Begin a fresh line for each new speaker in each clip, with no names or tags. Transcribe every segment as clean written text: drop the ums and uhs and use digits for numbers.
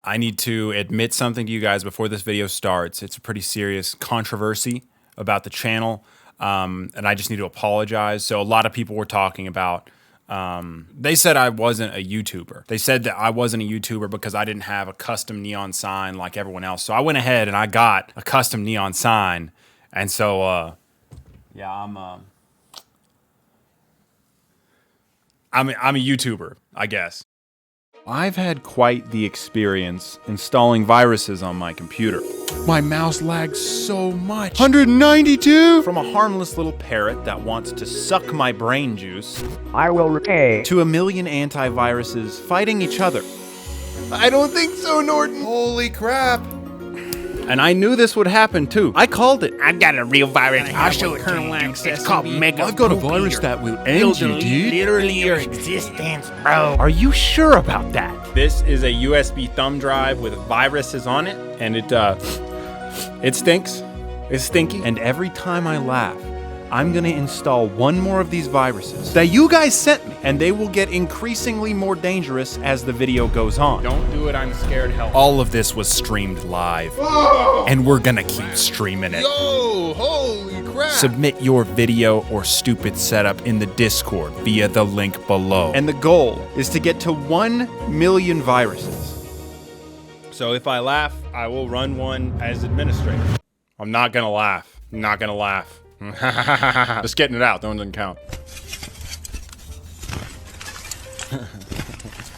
I need to admit something to you guys before this video starts. It's a pretty serious controversy about the channel, and I just need to apologize. So a lot of people were talking about, they said I wasn't a YouTuber. They said that I wasn't a YouTuber because I didn't have a custom neon sign like everyone else. So I went ahead and I got a custom neon sign. And so, yeah, I'm a YouTuber, I guess. I've had quite the experience installing viruses on my computer. My mouse lags so much. 192? From a harmless little parrot that wants to suck my brain juice,
I will repay,
to a million antiviruses fighting each other. I don't think so, Norton.
Holy crap.
And I knew this would happen too. I called it.
I've got a real virus. I'll show it to you. It's called Mega.
I've got a virus that will end you, dude.
Literally your existence, bro.
Are you sure about that? This is a USB thumb drive with viruses on it, and it stinks. It's stinky. And every time I laugh, I'm gonna install one more of these viruses that you guys sent me, and they will get increasingly more dangerous as the video goes on. Don't do it, I'm scared hell. All of this was streamed live, and we're gonna keep streaming it.
Yo, holy crap.
Submit your video or stupid setup in the Discord via the link below. And the goal is to get to 1 million viruses. So if I laugh, I will run one as administrator. I'm not gonna laugh. I'm not gonna laugh. Just getting it out. That one doesn't count.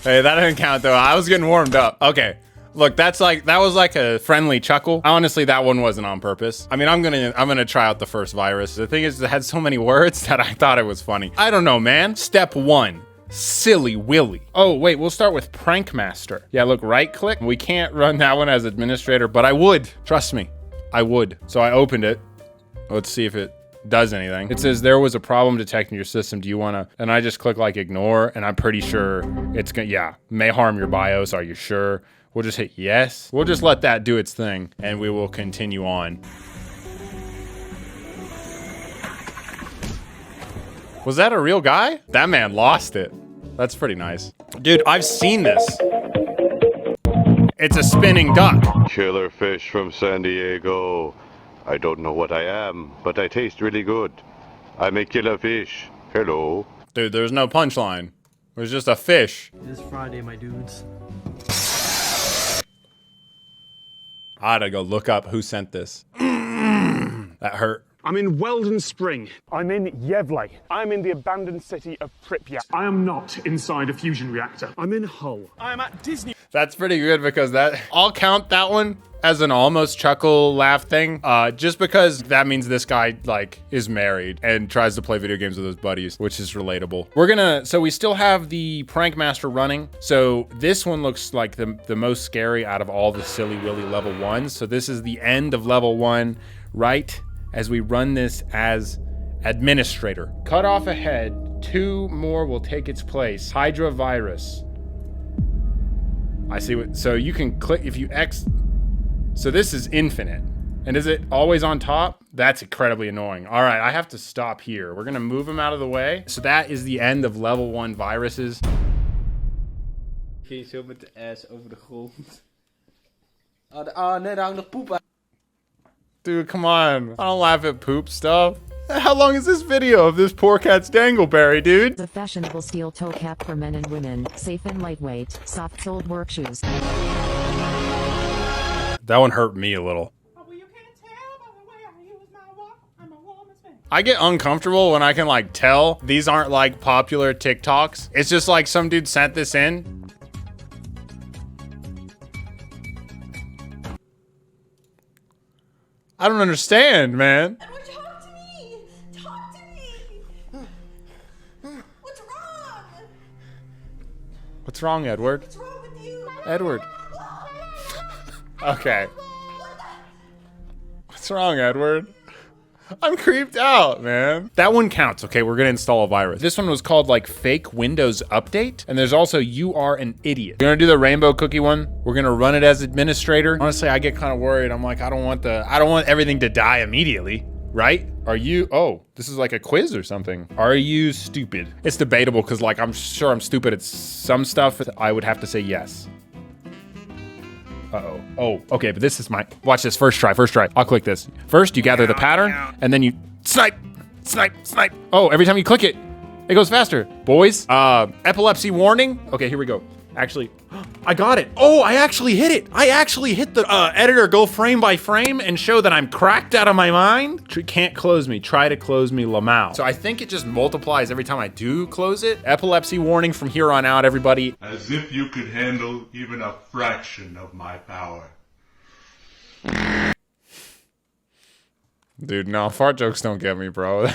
Hey, that didn't count though. I was getting warmed up. Okay. Look, that was like a friendly chuckle. Honestly, that one wasn't on purpose. I mean, I'm gonna try out the first virus. The thing is, it had so many words that I thought it was funny. I don't know, man. Step 1. Silly Willy. Oh, wait, we'll start with Prank Master. Yeah, look, right click. We can't run that one as administrator, but I would. Trust me, I would. So I opened it. Let's see if it does anything. It says there was a problem detecting your system. Do you wanna, and I just click like ignore, and I'm pretty sure it's gonna, yeah, may harm your BIOS. Are you sure? We'll just hit yes. We'll just let that do its thing, and we will continue on. Was that a real guy? That man lost it. That's pretty nice. Dude, I've seen this. It's a spinning duck.
Killer fish from San Diego. I don't know what I am, but I taste really good. I'm a killer fish. Hello.
Dude, there's no punchline. There's just a fish.
It is Friday, my dudes.
I had to go look up who sent this. That hurt.
I'm in Weldon Spring. I'm in Yevlay. I'm in the abandoned city of Pripyat. I am not inside a fusion reactor. I'm in Hull. I am at Disney.
That's pretty good because I'll count that one as an almost chuckle laugh thing, just because that means this guy like is married and tries to play video games with his buddies, which is relatable. So we still have the Prank Master running. So this one looks like the most scary out of all the Silly Willy level 1s. So this is the end of level 1, right as we run this as administrator. Cut off ahead, 2 more will take its place. Hydra virus. I see what, so you can click, if you X, so this is infinite. And is it always on top? That's incredibly annoying. All right, I have to stop here. We're gonna move him out of the way. So that is the end of level 1 viruses.
Ging zo met de ass over de grond. Nee, daar hangt nog poep aan.
Dude, come on. I don't laugh at poop stuff. How long is this video of this poor cat's dangleberry, dude?
The fashionable steel toe cap for men and women, safe and lightweight, soft-soled work shoes.
That one hurt me a little.
Oh, well, you can't tell by the way I use my walk. I'm a woman's man.
I get uncomfortable when I can like tell these aren't like popular TikToks. It's just like some dude sent this in. I don't understand, man.
Edward, talk to me. Talk to me. What's wrong?
What's wrong, Edward?
What's wrong with you?
Edward. Okay. What's wrong, Edward? I'm creeped out, man. That one counts. Okay, we're gonna install a virus. This one was called like fake Windows update. And there's also you are an idiot. We're gonna do the rainbow cookie one. We're gonna run it as administrator. Honestly, I get kind of worried. I'm like, I don't want everything to die immediately, right? Are you, oh, this is like a quiz or something. Are you stupid? It's debatable because like, I'm sure I'm stupid at some stuff. I would have to say yes. Uh-oh. Oh, okay, but this is my, watch this, first try. I'll click this. First, you gather the pattern, and then you snipe. Oh, every time you click it, it goes faster. Boys, epilepsy warning. Okay, here we go. Actually, I got it. Oh, I actually hit it. I actually hit the editor go frame by frame and show that I'm cracked out of my mind. Can't close me. Try to close me, Lamau. So I think it just multiplies every time I do close it. Epilepsy warning from here on out, everybody.
As if you could handle even a fraction of my power.
Dude, no, fart jokes don't get me, bro.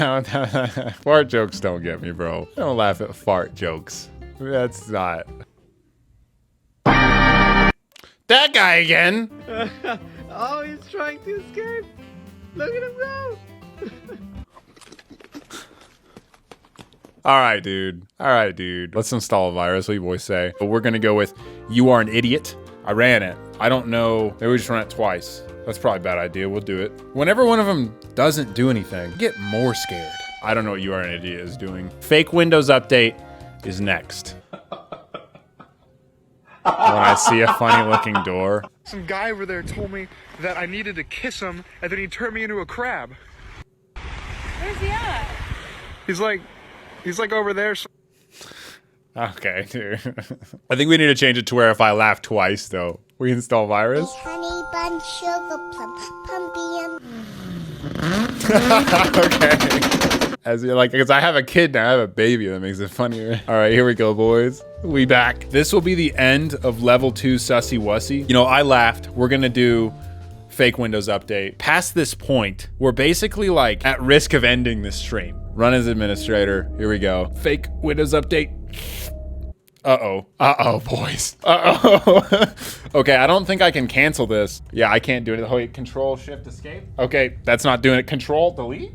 Fart jokes don't get me, bro. I don't laugh at fart jokes. That's not. That guy again.
Oh, he's trying to escape. Look at him go.
All right, dude. Let's install a virus. What do you boys say? But we're gonna go with, you are an idiot. I ran it. I don't know. Maybe we just run it twice. That's probably a bad idea. We'll do it. Whenever one of them doesn't do anything, I get more scared. I don't know what you are an idiot is doing. Fake Windows update is next. When I see a funny looking door.
Some guy over there told me that I needed to kiss him, and then he turned me into a crab.
Where's he at?
He's like over there.
Okay, dude. I think we need to change it to where if I laugh twice, though, we install virus.
Honey bun sugar plum
Okay. As you're like, because I have a kid now, I have a baby, that makes it funnier. All right, here we go, boys. We back. This will be the end of level 2 Sussy Wussy. You know, I laughed. We're gonna do fake Windows update. Past this point, we're basically like at risk of ending this stream. Run as administrator. Here we go. Fake Windows update. Uh-oh, boys. Uh-oh. Okay, I don't think I can cancel this. Yeah, I can't do it. Wait, Control, Shift, Escape. Okay, that's not doing it. Control, Delete.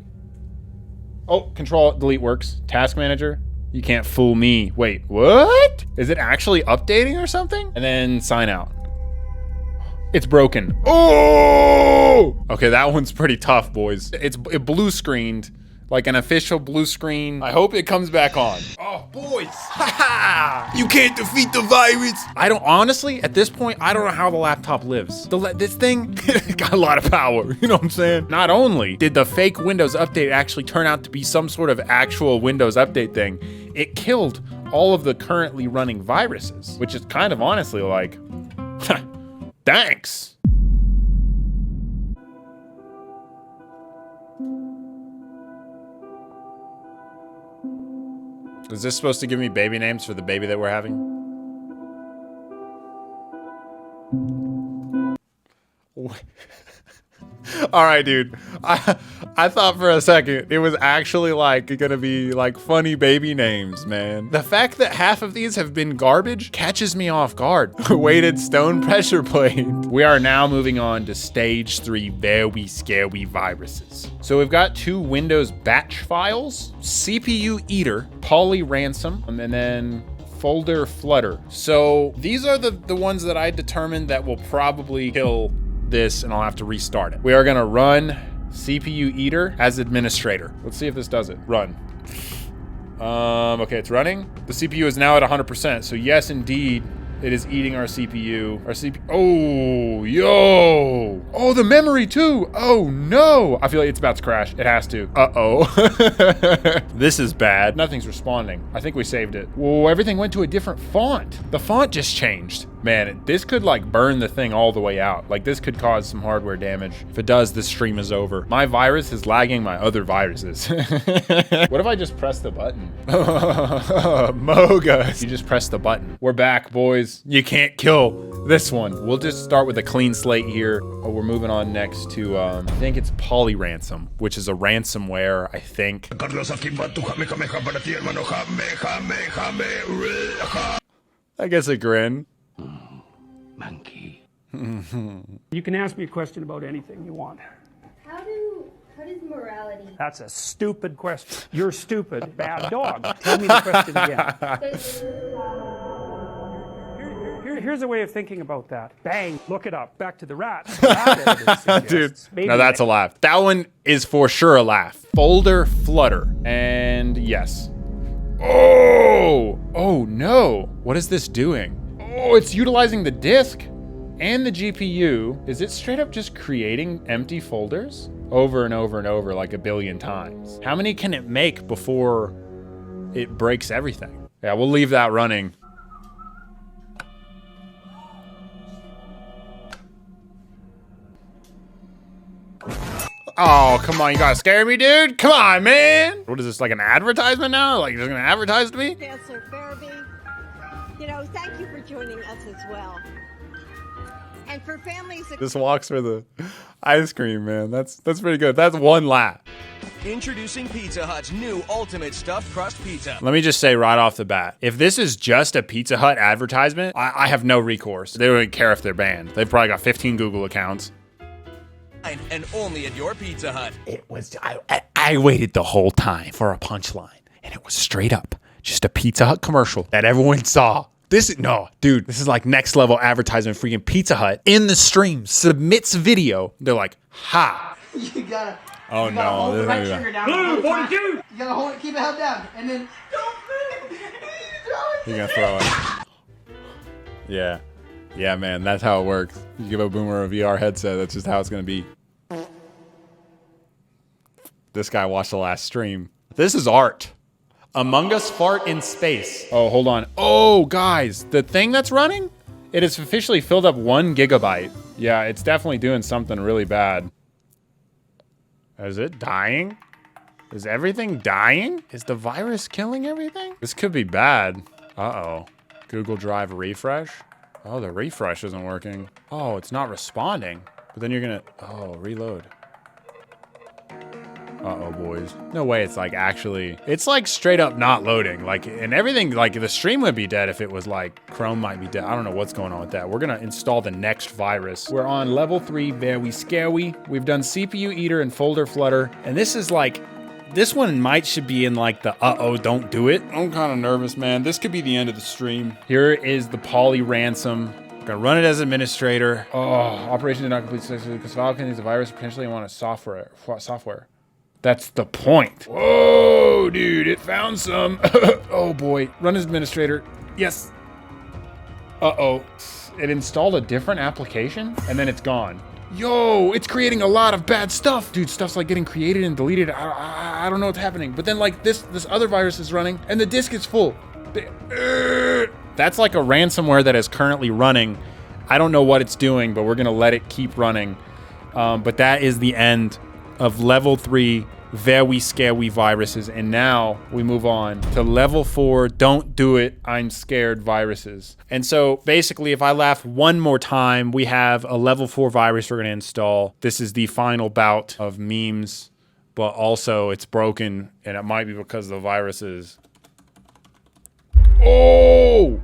Oh, Control, Delete works. Task Manager. You can't fool me. Wait, what? Is it actually updating or something? And then sign out. It's broken. Oh! Okay, that one's pretty tough, boys. It blue screened. Like an official blue screen. I hope it comes back on. Oh, boys. You can't defeat the virus. I don't, honestly, at this point, I don't know how the laptop lives. This thing got a lot of power. You know what I'm saying? Not only did the fake Windows update actually turn out to be some sort of actual Windows update thing, it killed all of the currently running viruses, which is kind of honestly like, thanks. Is this supposed to give me baby names for the baby that we're having? All right, dude. I thought for a second it was actually like gonna be like funny baby names, man. The fact that half of these have been garbage catches me off guard. Weighted stone pressure plate. We are now moving on to stage 3 very scary viruses. So we've got 2 Windows batch files, CPU eater, poly ransom, and then folder flutter. So these are the ones that I determined that will probably kill this, and I'll have to restart it. We are gonna run CPU eater as administrator. Let's see if this does it. Run. Okay, it's running. The CPU is now at 100%, so yes, indeed, it is eating our CPU. Oh, yo. Oh, the memory too. Oh no. I feel like it's about to crash. It has to. Uh-oh. This is bad. Nothing's responding. I think we saved it. Whoa, everything went to a different font. The font just changed. Man, this could like burn the thing all the way out. Like this could cause some hardware damage. If it does, this stream is over. My virus is lagging my other viruses. What if I just press the button? Mogus. You just press the button. We're back, boys. You can't kill this one. We'll just start with a clean slate here. Oh, we're moving on next to, I think it's Polyransom, which is a ransomware, I think. I guess a grin.
Monkey. You can ask me a question about anything you want.
How does morality?
That's a stupid question. You're stupid. Bad dog. Tell me the question again. Here's a way of thinking about that. Bang, look it up. Back to the rats.
Dude, now that's a laugh. That one is for sure a laugh. Folder flutter. And yes. Oh no. What is this doing? Oh, it's utilizing the disk. and the GPU, is it straight up just creating empty folders over and over and over like a billion times? How many can it make before it breaks everything? Yeah, we'll leave that running. Oh, come on, you gotta scare me, dude? Come on, man! What is this, like an advertisement now? Like, you're gonna advertise to me?
Chancellor Farabee, you know, thank you for joining us as well. And for families that
Just walks for the ice cream, man. That's pretty good. That's one laugh.
Introducing Pizza Hut's new Ultimate Stuffed Crust Pizza.
Let me just say right off the bat, if this is just a Pizza Hut advertisement, I have no recourse. They don't even care if they're banned. They've probably got 15 Google accounts.
And only at your Pizza Hut.
It was, I waited the whole time for a punchline, and it was straight up just a Pizza Hut commercial that everyone saw. This is like next level advertisement. Freaking Pizza Hut in the stream submits video. They're like, ha.
You gotta.
Oh
you gotta
no.
hold the right trigger down. Blue
42.
You gotta hold it, keep it held down, and then.
You're gonna throw it. Yeah. Yeah, man, that's how it works. You give a boomer a VR headset, that's just how it's gonna be. This guy watched the last stream. This is art. Among Us fart in space. Oh, hold on. Oh, guys, the thing that's running, it has officially filled up 1 gigabyte. Yeah, it's definitely doing something really bad. Is it dying? Is everything dying? Is the virus killing everything? This could be bad. Uh-oh. Google Drive refresh. Oh, the refresh isn't working. Oh, it's not responding. But then you're gonna, oh, reload. Uh-oh, boys. No way it's like actually, it's like straight up not loading. Like, and everything, like the stream would be dead if it was like Chrome might be dead. I don't know what's going on with that. We're gonna install the next virus. We're on level 3, very scary. We've done CPU eater and folder flutter. And this is like, this one should be in like the uh-oh, don't do it. I'm kind of nervous, man. This could be the end of the stream. Here is the poly ransom. I'm gonna run it as administrator. Oh, operation did not complete successfully because file contains a virus potentially want a software. That's the point. Whoa, dude, it found some. Oh boy, run as administrator. Yes. Uh-oh, it installed a different application and then it's gone. Yo, it's creating a lot of bad stuff. Dude, stuff's like getting created and deleted. I don't know what's happening. But then like this other virus is running and the disk is full. That's like a ransomware that is currently running. I don't know what it's doing, but we're gonna let it keep running. But that is the end of level 3 very scary viruses. And now we move on to level 4, don't do it, I'm scared viruses. And so basically if I laugh one more time, we have a level 4 virus we're gonna install. This is the final bout of memes, but also it's broken and it might be because the viruses. Oh!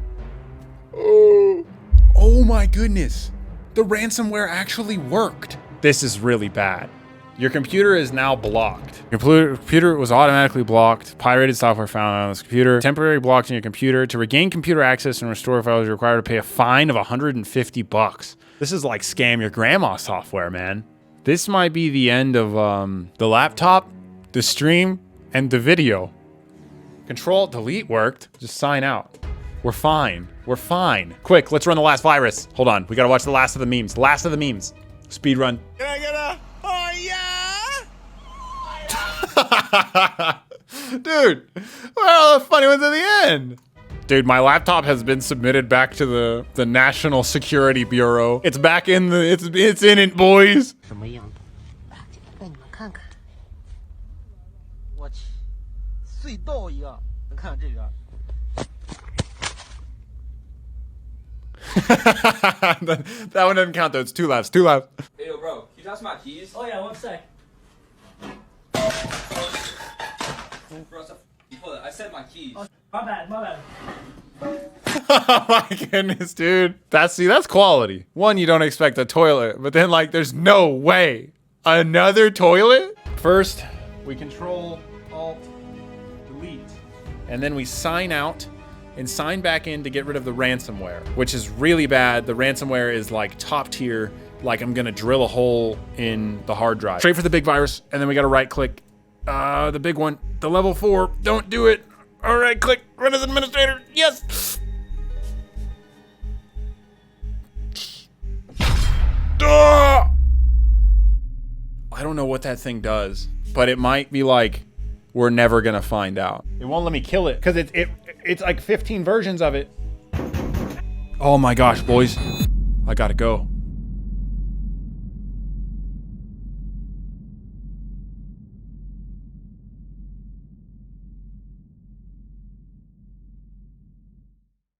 Oh my goodness. The ransomware actually worked. This is really bad. Your computer is now blocked. Your computer was automatically blocked. Pirated software found on this computer. Temporary blocks in your computer. To regain computer access and restore files, you're required to pay a fine of $150. This is like scam your grandma software, man. This might be the end of the laptop, the stream, and the video. Control-Delete worked. Just sign out. We're fine. We're fine. Quick, let's run the last virus. Hold on. We gotta watch the last of the memes. Last of the memes. Speed run.
Can I get a, oh yeah?
Dude, well, the funny ones at the end. Dude, my laptop has been submitted back to the National Security Bureau. It's back in the, it's in it, boys. That one doesn't count though, it's 2 laughs, 2 laughs.
Hey, yo, bro, can you toss my keys? Oh, yeah, one sec. Bro, I said my keys. Oh, my bad.
Oh my goodness, dude. That's quality. One, you don't expect a toilet, but then like, there's no way. Another toilet? First, we control, alt, delete. And then we sign out and sign back in to get rid of the ransomware, which is really bad. The ransomware is like top tier. Like I'm gonna drill a hole in the hard drive. Straight for the big virus, and then we gotta right click. The big one, the level 4, don't do it. All right, click, run as administrator, yes. I don't know what that thing does, but it might be like, we're never gonna find out. It won't let me kill it because it's like 15 versions of it. Oh my gosh, boys. I gotta go.